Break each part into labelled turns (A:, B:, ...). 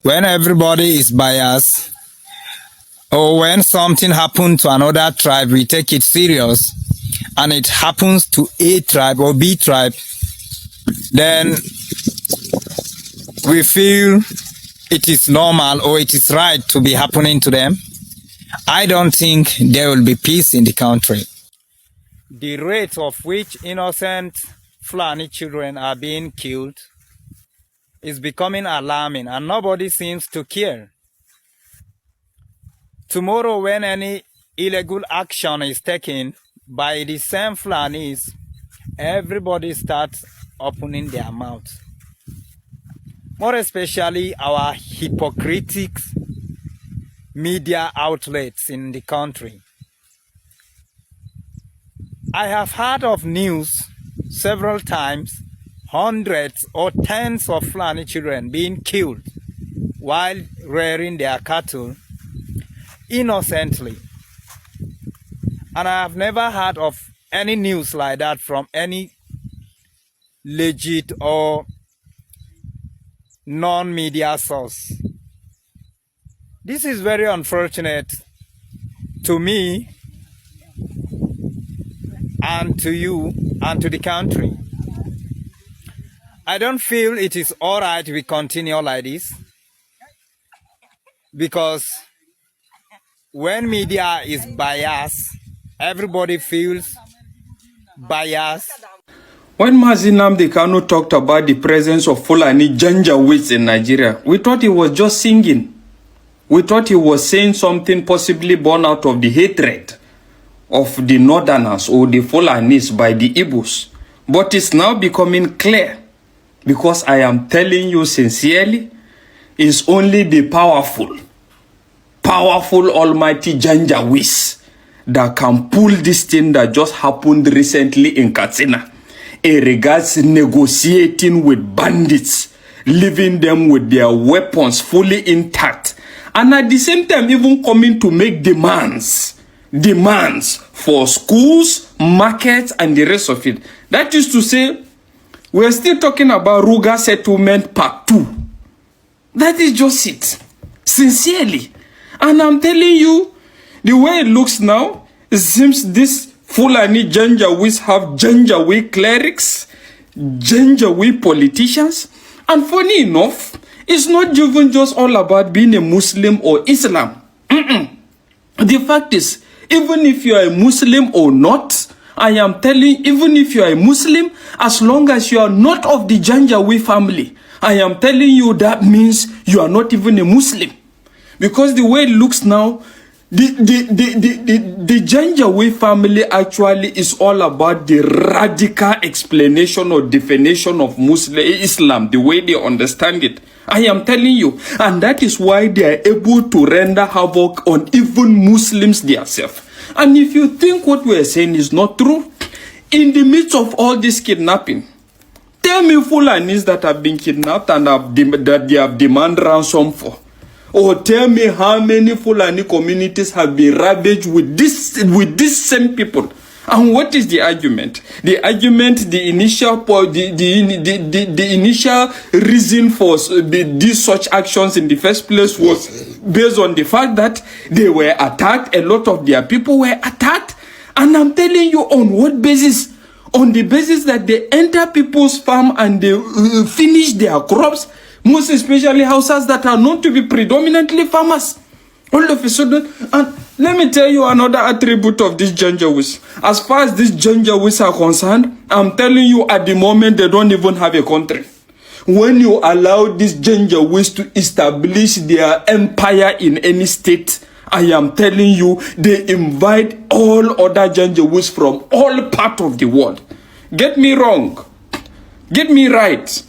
A: When everybody is biased, or when something happens to another tribe, we take it serious, and it happens to A tribe or B tribe, then we feel it is normal or it is right to be happening to them. I don't think there will be peace in the country. The rate of which innocent Fulani children are being killed is becoming alarming, and nobody seems to care. Tomorrow, when any illegal action is taken by the same Fulanis, everybody starts opening their mouths. More especially our hypocritic media outlets in the country. I have heard of news several times, hundreds or tens of Fulani children being killed while rearing their cattle innocently. And I have never heard of any news like that from any legit or non-media source. This is very unfortunate to me and to you and to the country. I don't feel it is all right we continue like this, because when media is biased, everybody feels biased.
B: When Mazi Nnamdi Kanu talked about the presence of Fulani Janjaweeds in Nigeria, we thought he was just singing. We thought he was saying something possibly born out of the hatred of the Northerners or the Fulanis by the Igbos. But it's now becoming clear, because I am telling you sincerely, it's only the powerful almighty Janjaweeds that can pull this thing that just happened recently in Katsina in regards negotiating with bandits, leaving them with their weapons fully intact, and at the same time even coming to make demands for schools, markets, and the rest of it. That is to say, we're still talking about Ruga Settlement Part 2. That is just it. Sincerely. And I'm telling you, the way it looks now, it seems this Fulani Janjaweeds have Janjaweed clerics, Janjaweed politicians. And funny enough, it's not even just all about being a Muslim or Islam. The fact is, even if you are a Muslim or not, I am telling, even if you are a Muslim, as long as you are not of the Janjaweed family, I am telling you that means you are not even a Muslim. Because the way it looks now, the Janjaweed family actually is all about the radical explanation or definition of Islam, the way they understand it. I am telling you. And that is why they are able to render havoc on even Muslims themselves. And if you think what we are saying is not true, in the midst of all this kidnapping, tell me Fulanis that have been kidnapped and that they have demanded ransom for. Or tell me how many Fulani communities have been ravaged with these same people. And what is the argument? The argument, the initial reason for these such actions in the first place was based on the fact that they were attacked. A lot of their people were attacked. And I'm telling you, on what basis? On the basis that they enter people's farm and they finish their crops, most especially houses that are known to be predominantly farmers. All of a sudden, and let me tell you another attribute of these Janjaweeds. As far as these Janjaweeds are concerned, I'm telling you at the moment they don't even have a country. When you allow these Janjaweeds to establish their empire in any state, I am telling you, they invite all other Janjaweeds from all parts of the world. Get me wrong. Get me right.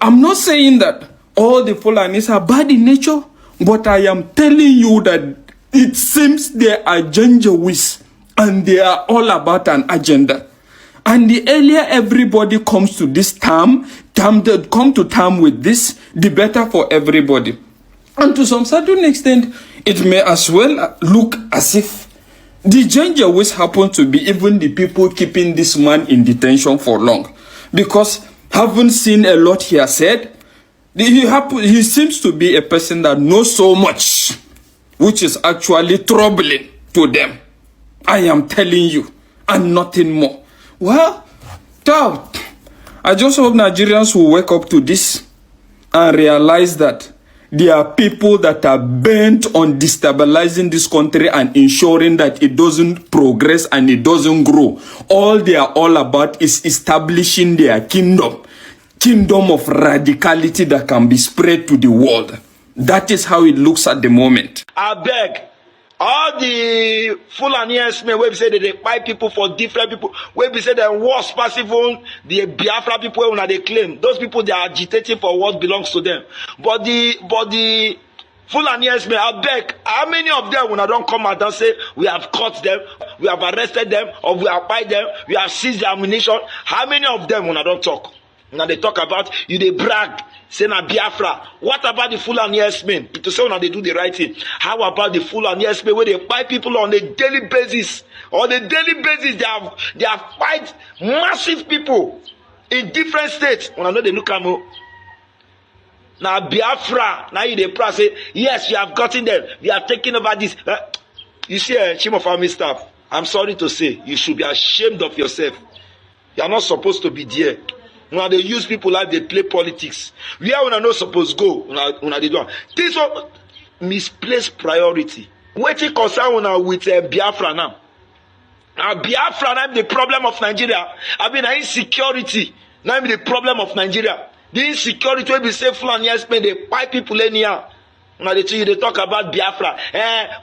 B: I'm not saying that all the Fulanis are bad in nature, but I am telling you that it seems they are Janjaweeds and they are all about an agenda. And the earlier everybody comes to this come to term with this, the better for everybody. And to some certain extent, it may as well look as if the Janjaweeds happen to be even the people keeping this man in detention for long. Because having seen a lot he has said, He seems to be a person that knows so much, which is actually troubling to them. I am telling you, and nothing more. Well, I just hope Nigerians will wake up to this and realize that there are people that are bent on destabilizing this country and ensuring that it doesn't progress and it doesn't grow. All they are all about is establishing their kingdom of radicality that can be spread to the world. That is how it looks at the moment.
C: I beg. All the Fulani men where we say that they buy people for different people, where we say that worse passive the Biafra people when they claim those people they are agitating for what belongs to them. But the Fulani men, I beg, how many of them when I don't come out and say we have caught them, we have arrested them, or we have buy them, we have seized their ammunition? How many of them when I don't talk? Now they talk about you, they brag, say na Biafra. What about the Fulani men? To say when they do the right thing. How about the Fulani men where they buy people on a daily basis? On a daily basis, they have fight massive people in different states. When I know they look at me. Now Biafra, now you they press say, yes, you have gotten them. We are taking over this. You see, Chief of Army Staff, I'm sorry to say, you should be ashamed of yourself. You are not supposed to be there. When they use people like they play politics. We are not supposed to go. When they do this one misplaced priority. Waiting concern with Biafra now. Now Biafra now the problem of Nigeria. I mean insecurity. Now the problem of Nigeria. The insecurity will be safe Fulani men they buy people anyhow. Now they talk about Biafra.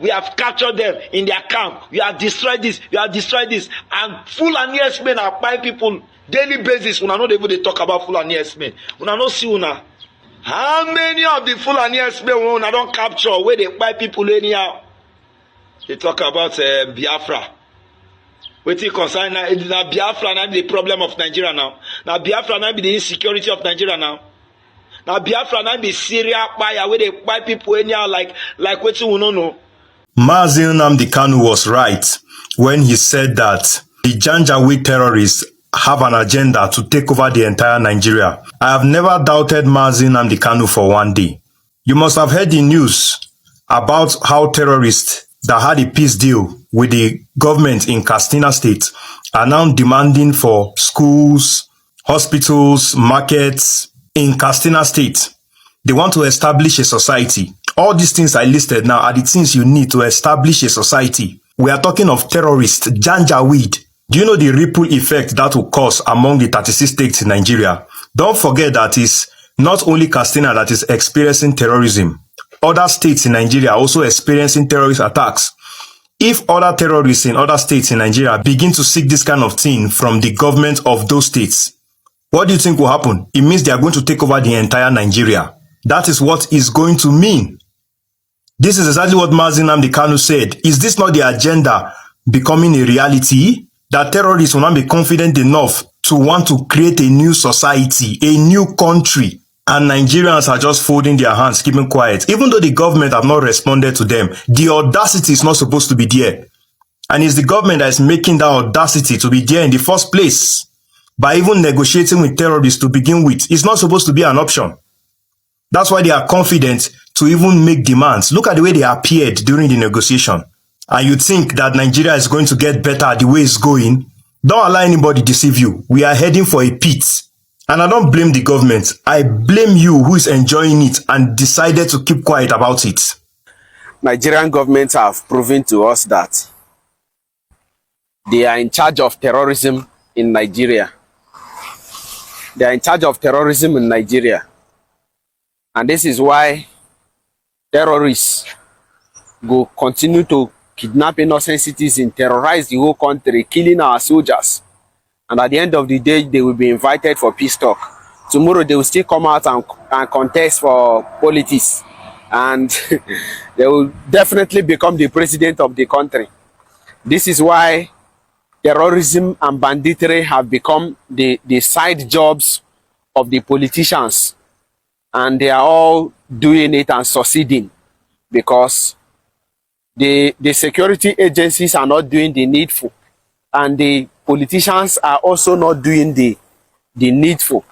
C: We have captured them in their camp. We have destroyed this. We have destroyed this. And Fulani men are buy people daily basis. Una know they talk about Fulani men. Una know see una. How many of the Fulani men una don't capture where they buy people anyhow? They talk about Biafra. What it concern now? Biafra now be the problem of Nigeria now. Now Biafra now be the insecurity of Nigeria now. Now Biafra now be Syria buyer where they buy people anyhow like what you know.
D: Mazi Nnamdi Kanu was right when he said that the Janjaweed terrorists have an agenda to take over the entire Nigeria. I have never doubted Mazi Nnamdi Kanu for one day. You must have heard the news about how terrorists that had a peace deal with the government in Katsina State are now demanding for schools, hospitals, markets in Katsina State. They want to establish a society. All these things I listed now are the things you need to establish a society. We are talking of terrorists, Janjaweed. Do you know the ripple effect that will cause among the 36 states in Nigeria? Don't forget that it's not only Katsina that is experiencing terrorism. Other states in Nigeria are also experiencing terrorist attacks. If other terrorists in other states in Nigeria begin to seek this kind of thing from the government of those states, what do you think will happen? It means they are going to take over the entire Nigeria. That is what it's going to mean. This is exactly what Mazi Nnamdi Kanu said. Is this not the agenda becoming a reality? That terrorists will not be confident enough to want to create a new society, a new country, and Nigerians are just folding their hands, keeping quiet. Even though the government have not responded to them, the audacity is not supposed to be there. And it's the government that is making that audacity to be there in the first place. By even negotiating with terrorists to begin with, it's not supposed to be an option. That's why they are confident to even make demands. Look at the way they appeared during the negotiation. And you think that Nigeria is going to get better the way it's going? Don't allow anybody deceive you. We are heading for a pit. And I don't blame the government. I blame you who is enjoying it and decided to keep quiet about it.
E: Nigerian governments have proven to us that they are in charge of terrorism in Nigeria. They are in charge of terrorism in Nigeria. And this is why terrorists go continue to kidnap innocent citizens, terrorize the whole country, killing our soldiers. And at the end of the day, they will be invited for peace talk. Tomorrow, they will still come out and contest for politics. And they will definitely become the president of the country. This is why terrorism and banditry have become the side jobs of the politicians. And they are all doing it and succeeding because the security agencies are not doing the needful, and the politicians are also not doing the needful,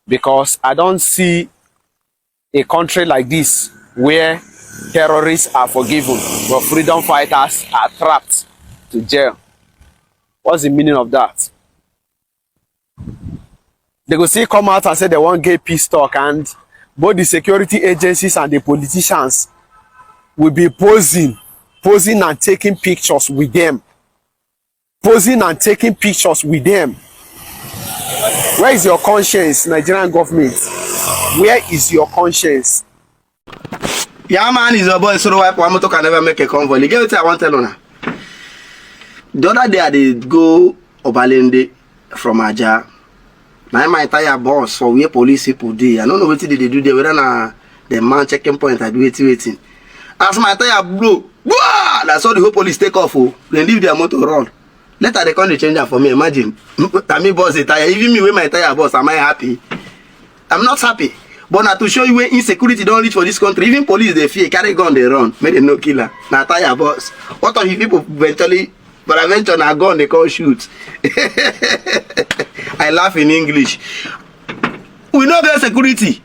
E: because I don't see a country like this where terrorists are forgiven but freedom fighters are trapped to jail? What's the meaning of that? They go still come out and say they want gay peace talk, and both the security agencies and the politicians will be posing and taking pictures with them. Posing and taking pictures with them. Where is your conscience, Nigerian government? Where is your conscience?
F: Yeah, man, is your boy so wipe one motor can never make a convoy. You get what I want to tell you now. The other day I did go Obalende from Aja. Now my entire boss for where police people dey. I don't know what they do there. Whether na the man checking point I be waiting. As my tire blow, that's all the whole police take off. Oh, then leave their motor run. Later they come to change that for me. Imagine, I mean boss the tire. Even me with my tire boss, am I happy? I'm not happy. But now to show you where insecurity don't reach for this country, even police they fear, carry gun they run, make them no killer. Now tire boss. What of you people eventually, but eventually a gun they call shoot. I laugh in English. We no get security.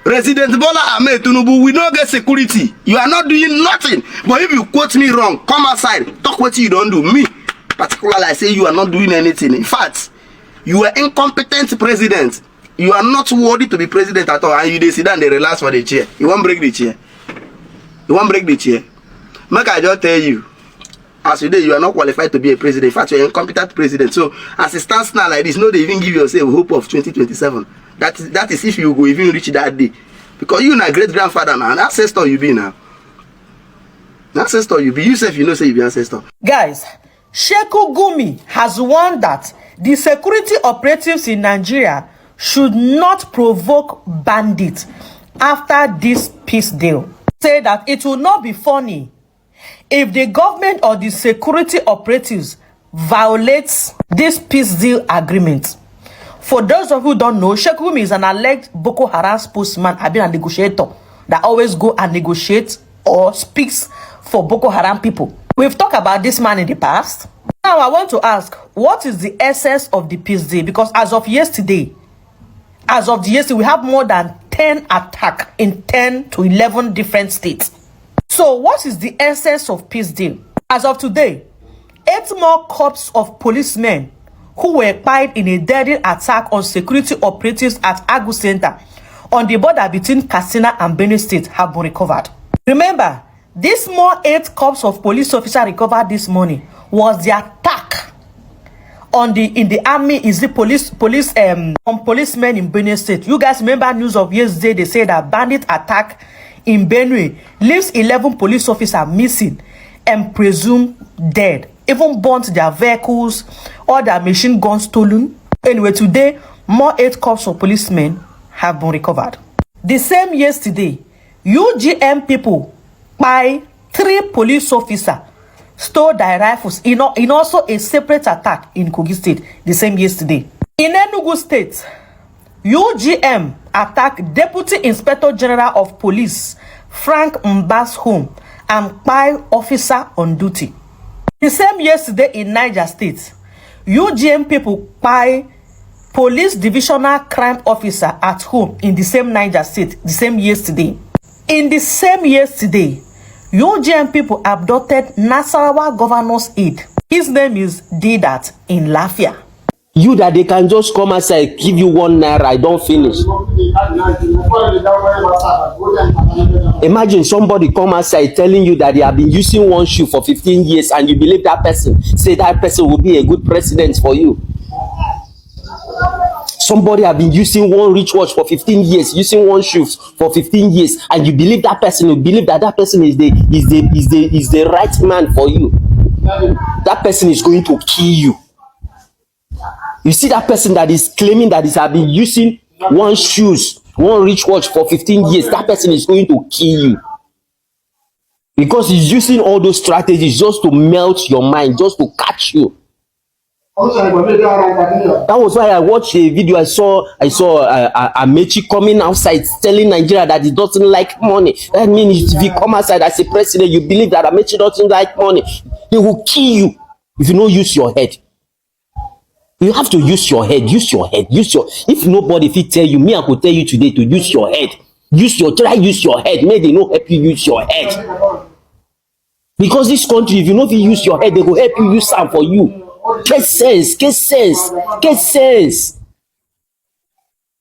F: President Bola Ahmed Tinubu, we no get security. You are not doing nothing. But if you quote me wrong, come outside, talk what you don't do. Me, particularly, I say you are not doing anything. In fact, you are incompetent president. You are not worthy to be president at all. And you sit down and they relax for the chair. You won't break the chair. You won't break the chair. Make I just tell you, as today you are not qualified to be a president. In fact, you are an incompetent president. So as it stands now like this, no, they even give yourself hope of 2027. That is if you go even reach that day. Because you are great grandfather now, an ancestor you be now. An ancestor you be. You say you know say you be ancestor.
G: Guys, Sheku Gumi has warned that the security operatives in Nigeria should not provoke bandits after this peace deal. Say that it will not be funny if the government or the security operatives violates this peace deal agreement. For those of you who don't know, Sheku Gumi is an alleged Boko Haram spokesman, I've been a negotiator that always go and negotiate or speaks for Boko Haram people. We've talked about this man in the past. Now I want to ask, what is the essence of the peace deal? Because as of yesterday, we have more than 10 attacks in 10 to 11 different states. So what is the essence of peace deal? As of today, 8 more corps of policemen who were killed in a deadly attack on security operatives at Agu Center on the border between Katsina and Benue State have been recovered. Remember, this more 8 corps of police officers recovered this morning was the attack on in the army is the policemen in Benue State. You guys remember news of yesterday? They say that bandit attack in Benue leaves 11 police officers missing and presumed dead. Even burnt their vehicles, or their machine guns stolen. Anyway, today more 8 corps of policemen have been recovered. The same yesterday, UGM people by 3 police officers stole their rifles in also a separate attack in Kogi State the same yesterday. In Enugu State, UGM attacked Deputy Inspector General of Police Frank Mba's home and by officer on duty. The same yesterday in Niger State, UGM people by police divisional crime officer at home in the same Niger State the same yesterday. In the same yesterday, UGM people abducted Nasarawa governor's aide. His name is Didat in Lafia.
H: You that they can just come outside, give you 1 naira, I don't finish. Imagine somebody come outside telling you that they have been using one shoe for 15 years and you believe that person, say that person will be a good president for you. Somebody have been using one rich watch for 15 years, using one shoe for 15 years, and you believe that person, you believe that that person is the right man for you. That person is going to kill you. You see that person that is claiming that he has been using one shoes, one rich watch for 15 years, that person is going to kill you. Because he's using all those strategies just to melt your mind, just to catch you. That was why I watched a video. I saw Amechi coming outside telling Nigeria that he doesn't like money. That means if you come outside as a president, you believe that Amechi doesn't like money, he will kill you if you don't use your head. You have to use your head, use your head, use your... If nobody will tell you, me I could tell you today to use your head. use your head, make they no help you use your head. Because this country, if you no fit use your head, they go help you use am for you. Get sense.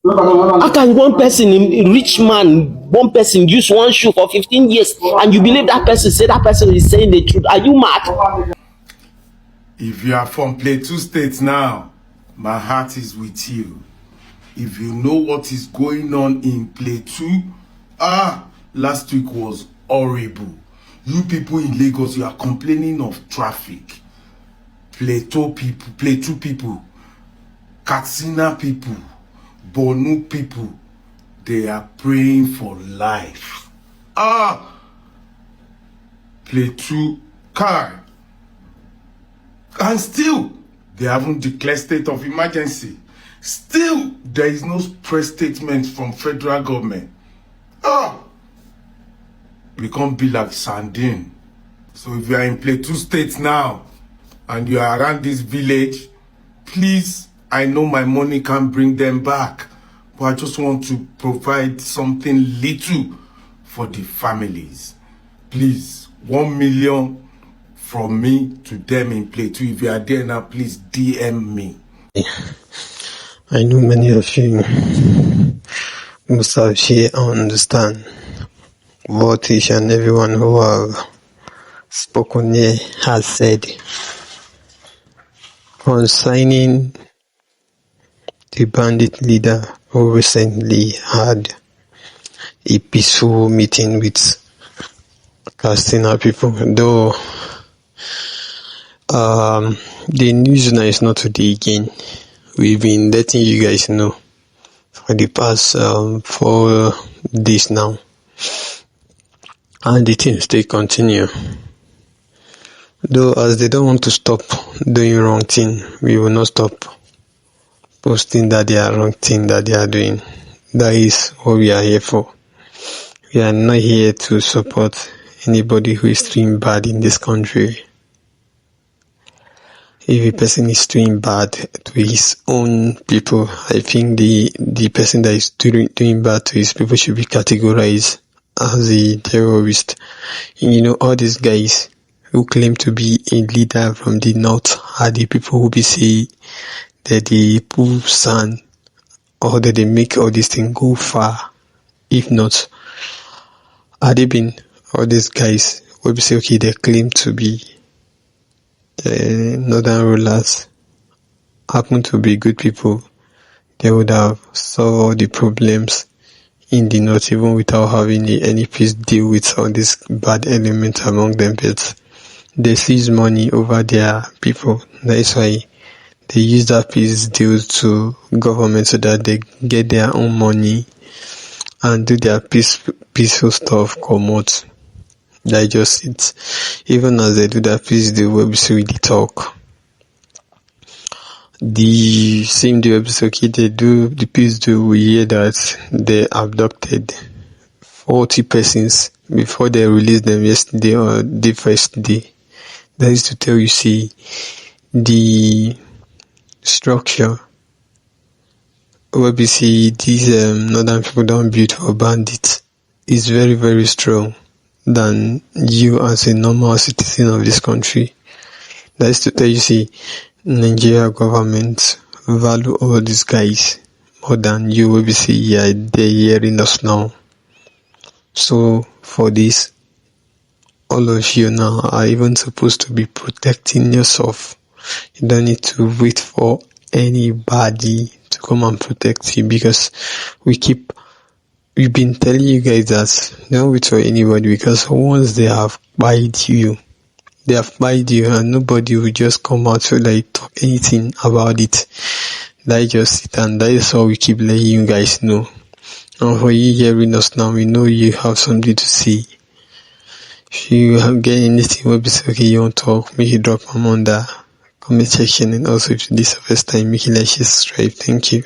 H: How can one person, a rich man, one person use one shoe for 15 years and you believe that person is saying the truth? Are you mad?
I: If you are from Plateau State now, my heart is with you. If you know what is going on in Plateau, last week was horrible. You people in Lagos, you are complaining of traffic. Plateau people, Katsina people, Borno people, they are praying for life. Plateau car. And still, they haven't declared state of emergency. Still, there is no press statement from federal government. We can't be like Sandin. So if you are in Plateau State now, and you are around this village, please, I know my money can't bring them back, but I just want to provide something little for the families. Please, 1 million from me to them in Plateau. If you are there now, please DM me.
J: I know many of you must have here understand what each and everyone who have spoken here has said concerning the bandit leader who recently had a peaceful meeting with Katsina people. Though the news now is not today again. We've been letting you guys know for the past 4 days now, and the things they continue. Though as they don't want to stop doing wrong thing, we will not stop posting that they are wrong thing that they are doing. That is what we are here for. We are not here to support anybody who is doing bad in this country. If a person is doing bad to his own people, I think the person that is doing bad to his people should be categorized as a terrorist. You know, all these guys who claim to be a leader from the north are the people who be say that they pull sand or that they make all these things go far. If not, had they been all these guys who be say, okay, they claim to be northern rulers, happen to be good people, they would have solved the problems in the north even without having any peace deal with all these bad elements among them. But they seize money over their people. That is why they use that peace deal to government so that they get their own money and do their peaceful stuff, come out. That just it. Even as they do that peace deal, we see the talk. The same day okay, they do the peace deal, we hear that they abducted 40 persons before they released them yesterday or the first day. That is to tell you, see, the structure where we see these northern people don't build for bandits is very, very strong than you as a normal citizen of this country. That is to tell you, see, Nigeria government value all these guys more than you will be see, yeah, they're hearing us now. So for this, all of you now are even supposed to be protecting yourself. You don't need to wait for anybody to come and protect you, because we've been telling you guys that don't wait for anybody, because once they have buyed you and nobody will just come out to like talk anything about it. That just it, and that is how we keep letting you guys know. And for you hearing us now, we know you have something to say. If you have get anything, we'll be okay, you want to talk, make it drop them on the comment section, and also if this is the first time, make it like, share, subscribe. Thank you.